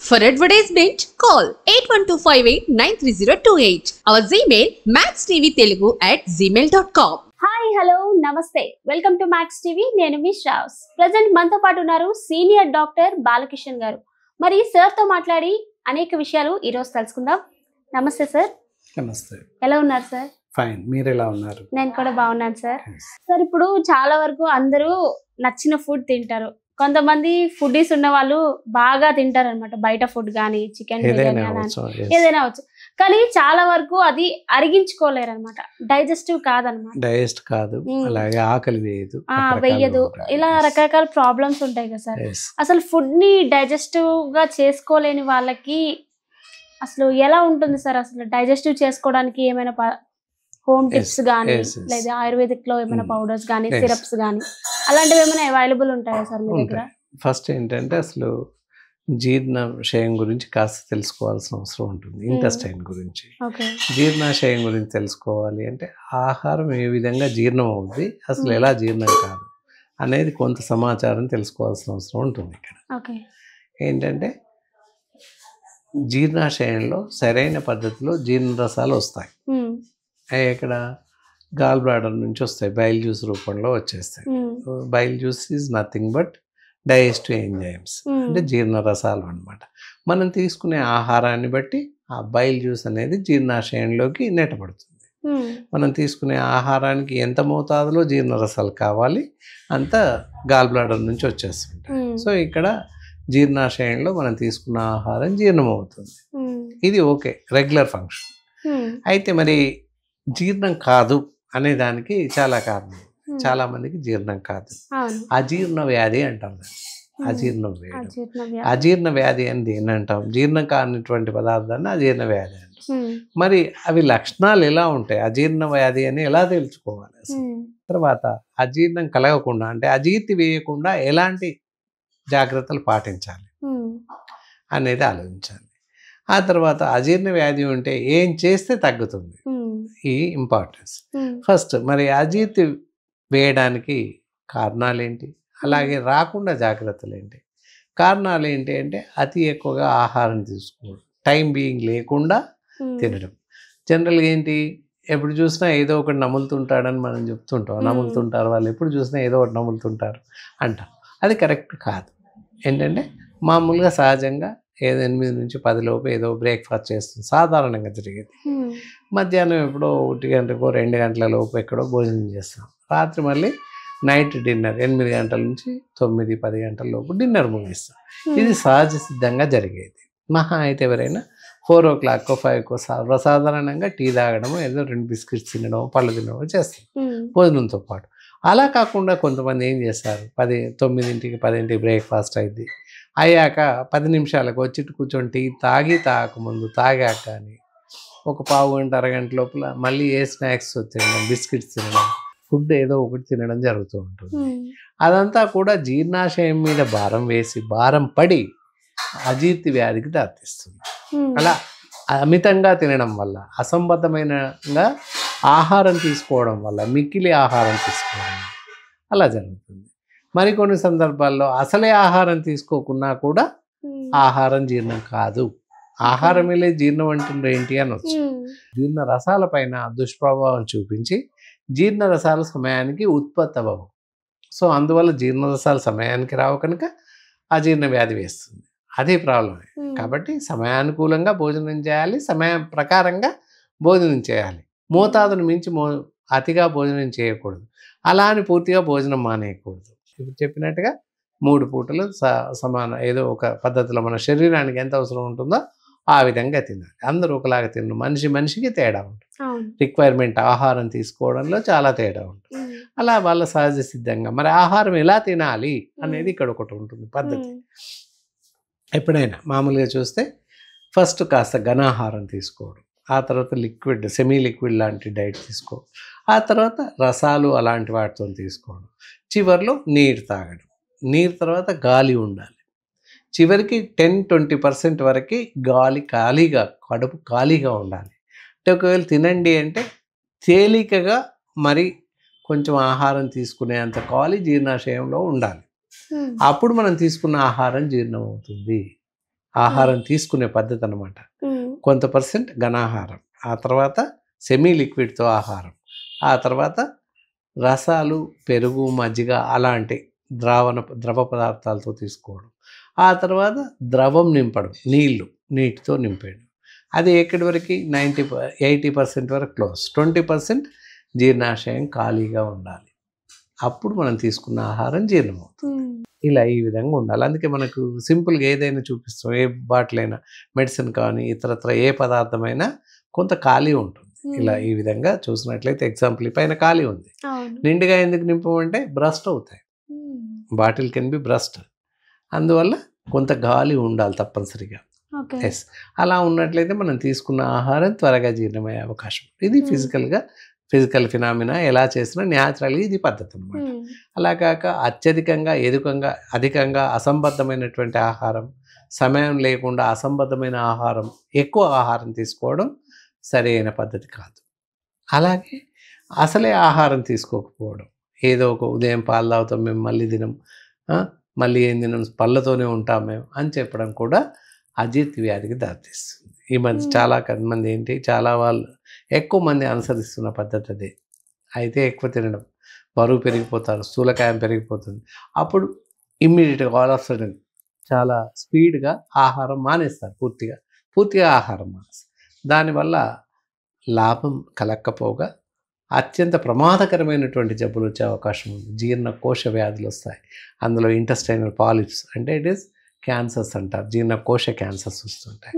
For advertisement, call 8125893028. Our Gmail maxtvtelugu@gmail.com. Hi hello నమస్తే welcome to max TV. నేను మీ Shravs. Present మనతో పాటు ఉన్నారు సీనియర్ డాక్టర్ బాలకిషన్ గారు. మరి సార్తో మాట్లాడి అనేక విషయాలు ఈరోజు తెలుసుకుందాం. నమస్తే సార్. నమస్తే. ఎలా ఉన్నారు సార్? ఫైన్. మీరు ఎలా ఉన్నారు? నేను కూడా బాగున్నాను సార్. సార్ ఇప్పుడు చాలా వరకు అందరూ నచ్చిన ఫుడ్ తింటారు. కొంతమంది ఫుడీస్ ఉన్న వాళ్ళు బాగా తింటారు అనమాట. బయట ఫుడ్ కానీ చికెన్ బిర్యానీ ఏదైనా అవచ్చు, కానీ చాలా వరకు అది అరిగించుకోలేరు అనమాట. డైజెస్టివ్ కాదనమాట. డైజెస్ట్ కాదు, అలాగే ఆకలి వేయదు, వెయ్యదు, ఇలా రకరకాల ప్రాబ్లమ్స్ ఉంటాయి కదా సార్. అసలు ఫుడ్ ని డైజెస్టివ్ గా చేసుకోలేని వాళ్ళకి అసలు ఎలా ఉంటుంది సార్? అసలు డైజెస్టివ్ చేసుకోవడానికి ఏమైనా హోమ్ టిప్స్ కానీ లేదా ఆయుర్వేదిక్ లో ఏమైనా పౌడర్స్ కానీ సిరప్స్ కానీ అలాంటివి ఏమైనా అవైలబుల్ ఉంటాయా సార్ మీ దగ్గర? ఫస్ట్ ఏంటంటే అసలు జీర్ణాశయం గురించి కాస్త తెలుసుకోవాల్సిన అవసరం ఉంటుంది. ఇంటెస్టైన్ గురించి, జీర్ణాశయం గురించి తెలుసుకోవాలి అంటే ఆహారం ఏ విధంగా జీర్ణం అవుద్ది, అసలు ఎలా జీర్ణం కాదు అనేది కొంత సమాచారం తెలుసుకోవాల్సిన అవసరం ఉంటుంది. ఇక్కడ ఏంటంటే జీర్ణాశయంలో సరైన పద్ధతిలో జీర్ణరసాలు వస్తాయి. ఇక్కడ గాల్ బ్లాడర్ నుంచి వస్తాయి, బైల్ జ్యూస్ రూపంలో వచ్చేస్తాయి. Bile juice is nothing but digestive enzymes, అంటే జీర్ణ రసాలు అనమాట. మనం తీసుకునే ఆహారాన్ని బట్టి ఆ బైల్ జ్యూస్ అనేది జీర్ణాశయంలోకి నెట్టబడుతుంది. మనం తీసుకునే ఆహారానికి ఎంత మోతాదులో జీర్ణ రసాలు కావాలి అంత గాల్ బ్లాడర్ నుంచి వచ్చేస్తుంటాయి. సో ఇక్కడ జీర్ణాశయంలో మనం తీసుకున్న ఆహారం జీర్ణమవుతుంది. ఇది ఓకే, రెగ్యులర్ ఫంక్షన్. అయితే మరి జీర్ణం కాదు అనే దానికి చాలా కారణం. చాలా మందికి జీర్ణం కాదు, అజీర్ణ వ్యాధి అంటాం. అజీర్ణ వ్యాధి అని దేని అంటాం? జీర్ణం కానిటువంటి పదార్థాన్ని అజీర్ణ వ్యాధి అంటాం. మరి అవి లక్షణాలు ఎలా ఉంటాయి? అజీర్ణ వ్యాధి అని ఎలా తెలుసుకోవాలి? తర్వాత అజీర్ణం కలగకుండా అంటే అజీర్తి వేయకుండా ఎలాంటి జాగ్రత్తలు పాటించాలి అనేది ఆలోచించాలి. ఆ తర్వాత అజీర్ణ వ్యాధి ఉంటే ఏం చేస్తే తగ్గుతుంది, ఈ ఇంపార్టెన్స్. ఫస్ట్ మరి అజీర్తి వేయడానికి కారణాలు ఏంటి, అలాగే రాకుండా జాగ్రత్తలు ఏంటి? కారణాలు ఏంటి అంటే అతి ఎక్కువగా ఆహారం తీసుకోవడం, టైం బీయింగ్ లేకుండా తినడం. జనరల్గా ఏంటి, ఎప్పుడు చూసినా ఏదో ఒకటి నములుతుంటాడని మనం చెప్తుంటాం. నములుతుంటారు వాళ్ళు, ఎప్పుడు చూసినా ఏదో ఒకటి నములుతుంటారు అంటాం. అది కరెక్ట్ కాదు. ఏంటంటే మామూలుగా సహజంగా ఏదో 8 నుంచి 10 లోపు ఏదో బ్రేక్ఫాస్ట్ చేస్తుంది, సాధారణంగా జరిగేది. మధ్యాహ్నం ఎప్పుడో 1 గంటకో 2 గంటల లోపు ఎక్కడో భోజనం చేస్తాం. రాత్రి మళ్ళీ నైట్ డిన్నర్ 8 గంటల నుంచి 9-10 గంటల లోపు డిన్నర్ ముగిస్తాం. ఇది సహజ సిద్ధంగా జరిగేది. మహా అయితే ఎవరైనా 4 o'clock 5 సాధారణంగా టీ తాగడము, ఏదో 2 బిస్కెట్స్ తినడం, పళ్ళు తినడం చేస్తాం భోజనంతో పాటు. అలా కాకుండా కొంతమంది ఏం చేస్తారు, 9ంటికి 10ంటికి బ్రేక్ఫాస్ట్ అయింది, అయ్యాక 10 నిమిషాలకు వచ్చి కూర్చొని టీ తాగకముందు తాగాక కానీ ఒక పావు గంట అరగంట లోపల మళ్ళీ ఏ స్నాక్స్ తినడం, బిస్కెట్స్ తినడం, ఫుడ్ ఏదో ఒకటి తినడం జరుగుతూ ఉంటుంది. అదంతా కూడా జీర్ణాశయం మీద భారం వేసి భారం పడి అజీర్తి వ్యాధికి దారితీస్తుంది. అలా అమితంగా తినడం వల్ల, అసంబద్ధమైనగా ఆహారం తీసుకోవడం వల్ల, మిక్కిలి ఆహారం తీసుకోవడం అలా జరుగుతుంది. మరికొన్ని సందర్భాల్లో అసలే ఆహారం తీసుకోకున్నా కూడా ఆహారం జీర్ణం కాదు. ఆహారం వెళ్ళే జీర్ణం అంటుండే ఏంటి అనొచ్చు. జీర్ణ రసాల పైన దుష్ప్రభావం చూపించి జీర్ణ రసాలు సమయానికి ఉత్పత్తి అవ్వవు. సో అందువల్ల జీర్ణ రసాలు సమయానికి రావు, కనుక అజీర్ణ వ్యాధి వేస్తుంది. అదే ప్రాబ్లమే. కాబట్టి సమయానుకూలంగా భోజనం చేయాలి, సమయం ప్రకారంగా భోజనం చేయాలి. మోతాదును మించి అతిగా భోజనం చేయకూడదు, అలా అని పూర్తిగా భోజనం మానేయకూడదు. ఇప్పుడు చెప్పినట్టుగా 3 పూటలు సమాన ఏదో ఒక పద్ధతిలో మన శరీరానికి ఎంత అవసరం ఉంటుందో ఆ విధంగా తినాలి. అందరూ ఒకలాగా తినరు, మనిషికి తేడా ఉంటుంది. రిక్వైర్మెంట్ ఆహారం తీసుకోవడంలో చాలా తేడా ఉంటుంది. అలా వాళ్ళ సహజ సిద్ధంగా మరి ఆహారం ఎలా తినాలి అనేది ఇక్కడ ఒకటి ఉంటుంది పద్ధతి. ఎప్పుడైనా మామూలుగా చూస్తే ఫస్ట్ కాస్త ఘనాహారం తీసుకోవడం, ఆ తర్వాత లిక్విడ్, సెమీ లిక్విడ్ లాంటి డైట్ తీసుకోవడం, ఆ తర్వాత రసాలు అలాంటి వాటితో తీసుకోవడం, చివరిలో నీరు తాగడం. నీరు తర్వాత గాలి ఉండాలి. చివరికి 10-20% వరకు ఖాళీగా, కడుపు ఖాళీగా ఉండాలి. అంటే ఒకవేళ తినండి అంటే తేలికగా మరి కొంచెం ఆహారం తీసుకునేంత ఖాళీ జీర్ణాశయంలో ఉండాలి. అప్పుడు మనం తీసుకున్న ఆహారం జీర్ణం అవుతుంది. ఆహారం తీసుకునే పద్ధతి అనమాట. కొంత పర్సెంట్ ఘనాహారం, ఆ తర్వాత సెమీ లిక్విడ్తో ఆహారం, ఆ తర్వాత రసాలు, పెరుగు, మజ్జిగ అలాంటి ద్రవ పదార్థాలతో తీసుకోవడం, ఆ తర్వాత ద్రవం నింపడం, నీటితో నింపేయడం. అది ఎక్కడి వరకు 80% వరకు క్లోజ్. 20% జీర్ణాశయం ఖాళీగా ఉండాలి. అప్పుడు మనం తీసుకున్న ఆహారం జీర్ణమవుతుంది. ఇలా ఈ విధంగా ఉండాలి. అందుకే మనకు సింపుల్గా ఏదైనా చూపిస్తాం, ఏ బాటిల్ అయినా, మెడిసిన్ కానీ ఇతరత్ర ఏ పదార్థమైనా కొంత ఖాళీ ఉంటుంది. ఇలా ఈ విధంగా చూసినట్లయితే ఎగ్జాంపుల్ ఈ పైన ఖాళీ ఉంది, నిండుగా ఎందుకు నింపమంటే బ్రస్ట్ అవుతాయి. బాటిల్ కెన్ బి బ్రస్ట్, అందువల్ల కొంత గాలి ఉండాలి తప్పనిసరిగా. ఎస్, అలా ఉన్నట్లయితే మనం తీసుకున్న ఆహారం త్వరగా జీర్ణమయ్యే అవకాశం. ఇది ఫిజికల్ ఫినామినా ఎలా చేసినా న్యాచురల్గా ఇది పద్ధతి అనమాట. అలా కాక అధికంగా అసంబద్ధమైనటువంటి ఆహారం, సమయం లేకుండా అసంబద్ధమైన ఆహారం, ఎక్కువ ఆహారం తీసుకోవడం సరైన పద్ధతి కాదు. అలాగే అసలే ఆహారం తీసుకోకపోవడం, ఏదో ఒక ఉదయం పాలు తాగుతాం మేము, మళ్ళీ తినం, మళ్ళీ ఏం తినం, పళ్ళతోనే ఉంటాం మేము అని చెప్పడం కూడా అజీర్తి వ్యాధికి దారితీస్తుంది. ఈ మధ్య చాలా వాళ్ళు ఎక్కువ మంది అనుసరిస్తున్న పద్ధతి అదే. అయితే ఎక్కువ తినడం, బరువు పెరిగిపోతారు, స్థూలకాయం పెరిగిపోతుంది. అప్పుడు ఇమ్మీడియట్గా ఆల్ ఆఫ్ సడన్ చాలా స్పీడ్గా ఆహారం మానేస్తారు, పూర్తిగా ఆహారం మానేస్తారు. దానివల్ల లాభం కలక్కపోగా అత్యంత ప్రమాదకరమైనటువంటి జబ్బులు వచ్చే అవకాశం ఉంది. జీర్ణకోశ వ్యాధులు వస్తాయి. అందులో ఇంటెస్టైనల్ పాలిప్స్ అంటే ఇట్ ఈస్ క్యాన్సర్స్ అంటారు, జీర్ణకోశ క్యాన్సర్స్ వస్తుంటాయి.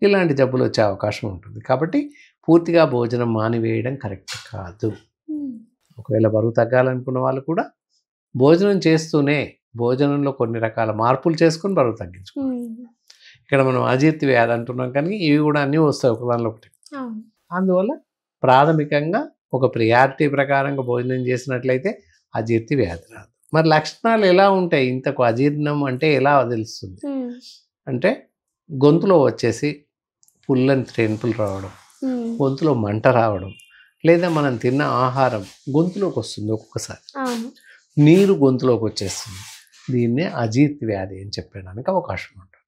ఇలాంటి జబ్బులు వచ్చే అవకాశం ఉంటుంది. కాబట్టి పూర్తిగా భోజనం మానివేయడం కరెక్ట్ కాదు. ఒకవేళ బరువు తగ్గాలనుకున్న వాళ్ళు కూడా భోజనం చేస్తూనే భోజనంలో కొన్ని రకాల మార్పులు చేసుకుని బరువు తగ్గించుకోవాలి. ఇక్కడ మనం అజీర్తి వ్యాధి అంటున్నాం కానీ ఇవి కూడా అన్నీ వస్తాయి ఒకదానిలో ఒకటి. అందువల్ల ప్రాథమికంగా ఒక ప్రియారిటీ ప్రకారంగా భోజనం చేసినట్లయితే అజీర్తి వ్యాధి రాదు. మరి లక్షణాలు ఎలా ఉంటాయి? ఇంతకు అజీర్ణం అంటే ఎలా తెలుస్తుంది అంటే గొంతులో వచ్చేసి పుల్లని త్రెంపులు రావడం, గొంతులో మంట రావడం, లేదా మనం తిన్న ఆహారం గొంతులోకి వస్తుంది, ఒక్కొక్కసారి నీరు గొంతులోకి వచ్చేస్తుంది. దీన్నే అజీర్తి వ్యాధి అని చెప్పడానికి అవకాశం ఉంటుంది.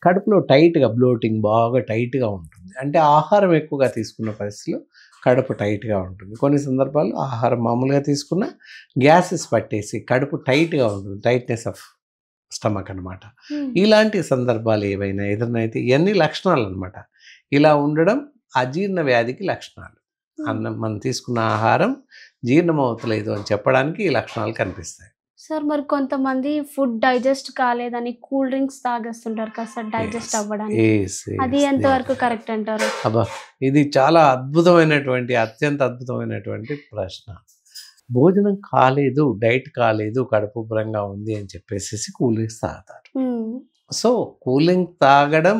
కడుపులో టైట్గా బ్లోటింగ్ బాగా టైట్గా ఉంటుంది, అంటే ఆహారం ఎక్కువగా తీసుకున్న పరిస్థితిలో కడుపు టైట్గా ఉంటుంది. కొన్ని సందర్భాల్లో ఆహారం మామూలుగా తీసుకున్న గ్యాసెస్ పట్టేసి కడుపు టైట్గా ఉంటుంది, టైట్నెస్ ఆఫ్ స్టమక్ అనమాట. ఇలాంటి సందర్భాలు ఏవైనా ఎదురైతే ఇవన్నీ లక్షణాలు అనమాట. ఇలా ఉండడం అజీర్ణ వ్యాధికి లక్షణాలు. మనం తీసుకున్న ఆహారం జీర్ణమవుతలేదు అని చెప్పడానికి ఈ లక్షణాలు కనిపిస్తాయి. సార్ మరి కొంతమంది ఫుడ్ డైజెస్ట్ కాలేదని కూల్ డ్రింక్స్ తాగేస్తుంటారు కదా సార్, డైజెస్ట్ అవ్వడానికి, అది ఎంతవరకు కరెక్ట్ అంటారు? అబ్బా, ఇది చాలా అత్యంత అద్భుతమైన ప్రశ్న. భోజనం కాలేదు, డైట్ కాలేదు, కడుపు ఉబ్బరంగా ఉంది అని చెప్పేసి కూల్ డ్రింక్స్ తాగుతారు. సో కూల్ డ్రింక్ తాగడం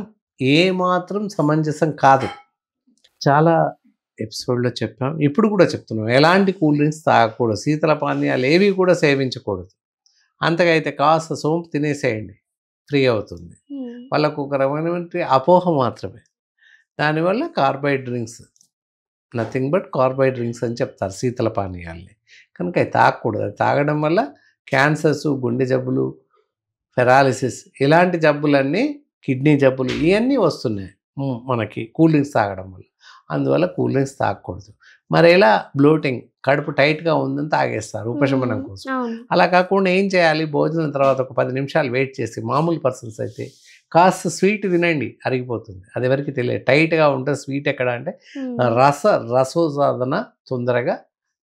ఏమాత్రం సమంజసం కాదు. చాలా ఎపిసోడ్లో చెప్పాం, ఇప్పుడు కూడా చెప్తున్నాం, ఎలాంటి కూల్ డ్రింక్స్ తాగకూడదు, శీతల పానీయాలు ఏవి కూడా సేవించకూడదు. అంతగా అయితే కాస్త సోంపు తినేసేయండి, ఫ్రీ అవుతుంది. వాళ్ళకు ఒక రకమైన అపోహ మాత్రమే. దానివల్ల carbide drinks, nothing but carbide drinks అని చెప్తారు శీతల పానీయాల్ని. కనుక అవి తాగకూడదు. అది తాగడం వల్ల క్యాన్సర్స్, గుండె జబ్బులు, పెరాలిసిస్ ఇలాంటి జబ్బులన్నీ, కిడ్నీ జబ్బులు ఇవన్నీ వస్తున్నాయి మనకి కూల్ డ్రింక్స్ తాగడం వల్ల. అందువల్ల కూల్ డ్రింక్స్ తాగకూడదు. మరి ఎలా? బ్లోటింగ్, కడుపు టైట్గా ఉందని తాగేస్తారు ఉపశమనం కోసం. అలా కాకుండా ఏం చేయాలి? భోజనం తర్వాత ఒక 10 నిమిషాలు వెయిట్ చేసి, మామూలు పర్సన్స్ అయితే కాస్త స్వీట్ తినండి, అరిగిపోతుంది. అది ఎవరికి తెలియదు. టైట్గా ఉంటే స్వీట్ ఎక్కడ అంటే రసోసాధన తొందరగా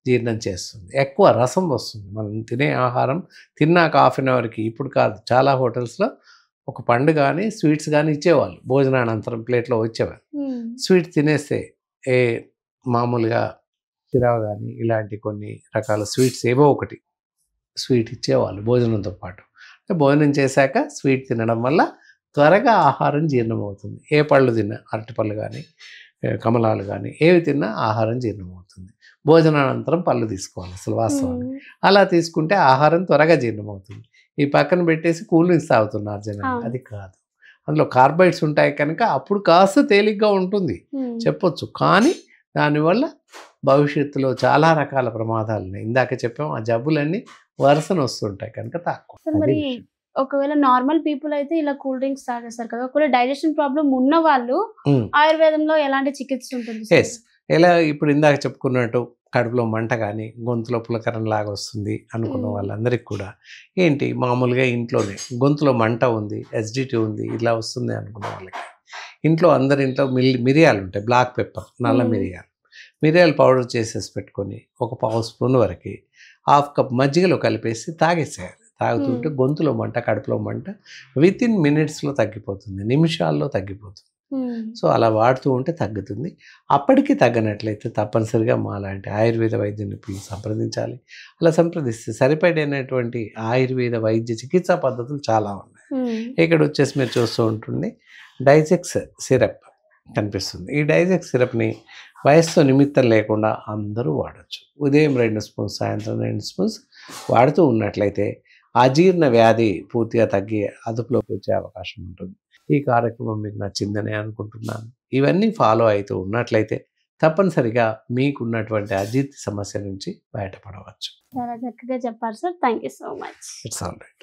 జీర్ణం చేస్తుంది, ఎక్కువ రసం వస్తుంది. మనం తినే ఆహారం తిన్నాక హాఫ్ అన్ అవర్కి, ఇప్పుడు కాదు, చాలా హోటల్స్లో ఒక పండు కానీ స్వీట్స్ కానీ ఇచ్చేవాళ్ళు, భోజనానంతరం ప్లేట్లో వచ్చేవారు. స్వీట్ తినేస్తే మామూలుగా చిరావు కానీ ఇలాంటి కొన్ని రకాల స్వీట్స్ ఏవో ఒకటి స్వీట్ ఇచ్చేవాళ్ళు భోజనంతో పాటు. భోజనం చేశాక స్వీట్ తినడం వల్ల త్వరగా ఆహారం జీర్ణమవుతుంది. ఏ పళ్ళు తిన్నా, అరటిపళ్ళు కానీ కమలాలు కానీ ఏవి తిన్నా ఆహారం జీర్ణమవుతుంది. భోజనానంతరం పళ్ళు తీసుకోవాలి అసలు వాస్తవాన్ని. అలా తీసుకుంటే ఆహారం త్వరగా జీర్ణమవుతుంది. ఈ పక్కన పెట్టేసి కూల్ డ్రింక్స్ తాగుతున్నారు జనాలు, అది కాదు. అందులో కార్బైడ్స్ ఉంటాయి కనుక అప్పుడు కాస్త తేలిగ్గా ఉంటుంది చెప్పొచ్చు, కానీ దానివల్ల భవిష్యత్తులో చాలా రకాల ప్రమాదాలు ఉన్నాయి. ఇందాక చెప్పాం, ఆ జబ్బులన్నీ వరుసను వస్తుంటాయి కనుక తాకు. మరి ఒకవేళ నార్మల్ పీపుల్ అయితే ఇలా కూల్ డ్రింక్స్ తాగేస్తారు కదా, ఒకవేళ డైజెషన్ ప్రాబ్లం ఉన్న వాళ్ళు ఆయుర్వేదంలో ఎలాంటి చికిత్స ఉంటుంది? ఎస్, ఎలా ఇప్పుడు ఇందాక చెప్పుకున్నట్టు కడుపులో మంట కానీ గొంతులో పులకరం లాగా వస్తుంది అనుకున్న వాళ్ళందరికీ కూడా ఏంటి, మామూలుగా ఇంట్లోనే గొంతులో మంట ఉంది, ఎసిడిటీ ఉంది, ఇలా వస్తుంది అనుకున్న వాళ్ళకి ఇంట్లో అందరింట్లో మిరియాలు ఉంటాయి, బ్లాక్ పెప్పర్, నల్ల మిరియాలు పౌడర్ చేసేసి పెట్టుకొని ఒక పావు స్పూన్ వరకు హాఫ్ కప్ మజ్జిగలో కలిపేసి తాగేసేయాలి. తాగుతుంటే గొంతులో మంట, కడుపులో మంట వితిన్ మినిట్స్లో తగ్గిపోతుంది, నిమిషాల్లో తగ్గిపోతుంది. సో అలా వాడుతూ ఉంటే తగ్గుతుంది. అప్పటికి తగ్గనట్లయితే తప్పనిసరిగా మాలాంటి ఆయుర్వేద వైద్య నిపుణులు సంప్రదించాలి. అలా సంప్రదిస్తే సరిపడినటువంటి ఆయుర్వేద వైద్య చికిత్సా పద్ధతులు చాలా ఉన్నాయి. ఇక్కడ వచ్చేసి మీరు చూస్తూ ఉంటుంది డైజెక్స్ సిరప్ కనిపిస్తుంది. ఈ డైజెక్స్ సిరప్ని వయస్సుతో నిమిత్తం లేకుండా అందరూ వాడచ్చు. ఉదయం 2 స్పూన్స్, సాయంత్రం 2 స్పూన్స్ వాడుతూ ఉన్నట్లయితే అజీర్ణ వ్యాధి పూర్తిగా తగ్గి అదుపులోకి వచ్చే అవకాశం ఉంటుంది. ఈ కార్యక్రమం మీకు నచ్చిందని అనుకుంటున్నాను. ఇవన్నీ ఫాలో అవుతూ ఉన్నట్లయితే తప్పనిసరిగా మీకున్నటువంటి అజీర్తి సమస్య నుంచి బయటపడవచ్చు. చాలా చక్కగా చెప్పారు sir. Thank you so much. It's all right.